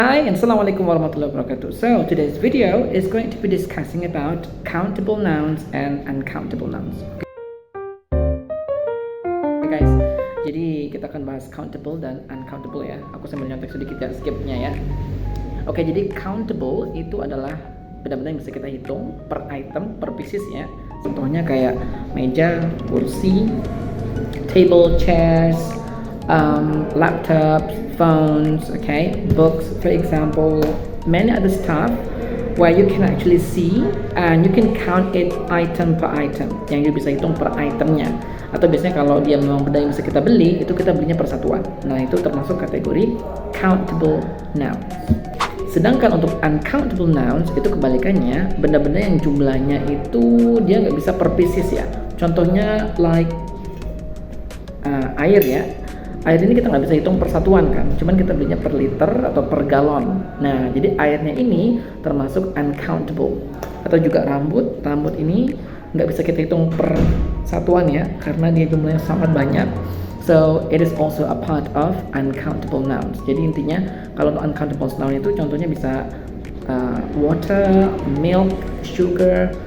Hi and Assalamualaikum warahmatullahi wabarakatuh. So today's video is going to be discussing about countable nouns and uncountable nouns. Okay guys, jadi kita akan bahas countable dan uncountable ya. Aku sambil nyontek sedikit ya skipnya ya. Oke, jadi countable itu adalah benda-benda yang bisa kita hitung per item, per pieces ya. Contohnya kayak meja, kursi, table, chairs, laptops, phones, okay, books, for example, many other stuff where you can actually see and you can count it item per item, yang you bisa hitung per itemnya. Atau biasanya kalau dia memang benda yang bisa kita beli, itu kita belinya per satuan. Nah, itu termasuk kategori countable nouns. Sedangkan untuk uncountable nouns itu kebalikannya, benda-benda yang jumlahnya itu dia nggak bisa per pieces ya. Contohnya like air ya. Air ini kita nggak bisa hitung per satuan kan, cuman kita belinya per liter atau per galon. Nah, jadi airnya ini termasuk uncountable. Atau juga rambut ini nggak bisa kita hitung per satuan ya, karena dia jumlahnya sangat banyak. So it is also a part of uncountable nouns. Jadi intinya kalau untuk uncountable noun itu contohnya bisa water, milk, sugar,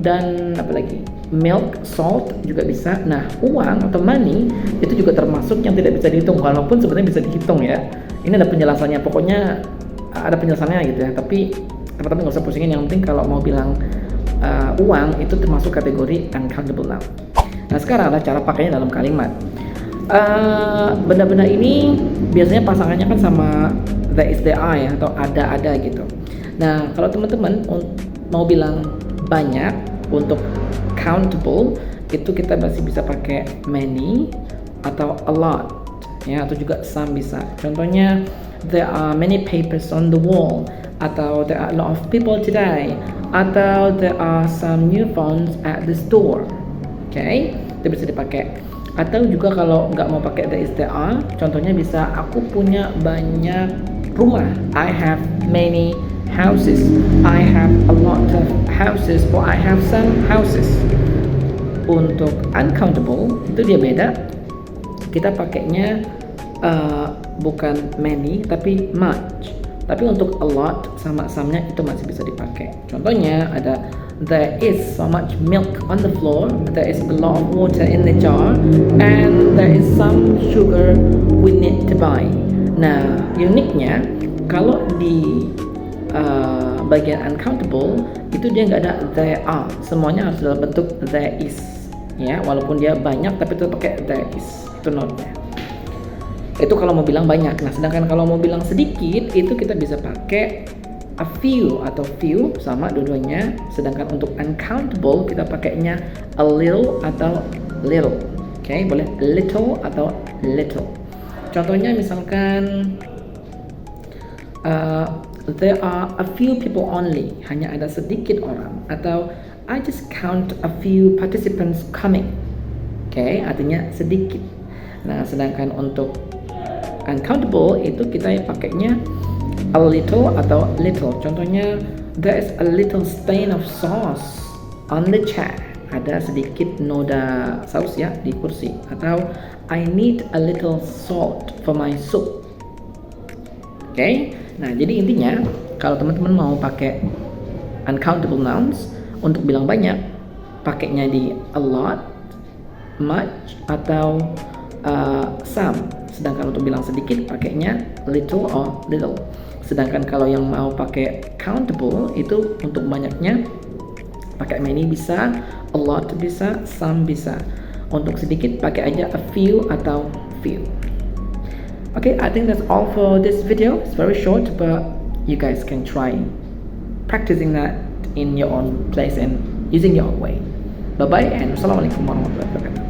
dan apa lagi? Milk, salt juga bisa. Nah, uang atau money itu juga termasuk yang tidak bisa dihitung, walaupun sebenarnya bisa dihitung ya. Ini ada penjelasannya, pokoknya ada penjelasannya gitu ya. Tapi teman-teman nggak usah pusingin, yang penting kalau mau bilang uang itu termasuk kategori uncountable noun. Nah, sekarang ada cara pakainya dalam kalimat. Benda-benda ini biasanya pasangannya kan sama there is, there are ya, atau ada gitu. Nah, kalau teman-teman mau bilang banyak untuk countable itu kita masih bisa pakai many atau a lot ya, atau juga some bisa. Contohnya there are many papers on the wall, atau there are a lot of people today, atau there are some new phones at the store. Okay, itu bisa dipakai. Atau juga kalau nggak mau pakai there is, there are, contohnya bisa aku punya banyak rumah, I have many houses, I have a lot of houses, or I have some houses. Untuk uncountable itu dia beda, kita pakainya bukan many tapi much. Tapi untuk a lot sama some-nya itu masih bisa dipakai. Contohnya ada there is so much milk on the floor, there is a lot of water in the jar, and there is some sugar we need to buy. Nah, uniknya kalau di bagian uncountable itu dia nggak ada there are, semuanya harus dalam bentuk there is ya, walaupun dia banyak tapi itu pakai there is, itu note-nya. Itu kalau mau bilang banyak. Nah, sedangkan kalau mau bilang sedikit itu kita bisa pakai a few atau few, sama dua-duanya. Sedangkan untuk uncountable kita pakainya a little atau little. Oke, boleh little atau little. Contohnya misalkan there are a few people only, hanya ada sedikit orang, atau I just count a few participants coming. Oke, artinya sedikit. Nah, sedangkan untuk uncountable itu kita pakainya a little atau little. Contohnya there is a little stain of sauce on the chair, ada sedikit noda saus ya di kursi. Atau I need a little salt for my soup. Oke. Nah, jadi intinya kalau teman-teman mau pakai uncountable nouns untuk bilang banyak, pakainya di a lot, much, atau some. Sedangkan untuk bilang sedikit pakainya little or little. Sedangkan kalau yang mau pakai countable itu untuk banyaknya pakai many bisa, a lot bisa, some bisa. Untuk sedikit pakai aja a few atau few. Okay, I think that's all for this video. It's very short, but you guys can try practicing that in your own place and using your own way. Bye bye, and Assalamualaikum warahmatullahi wabarakatuh.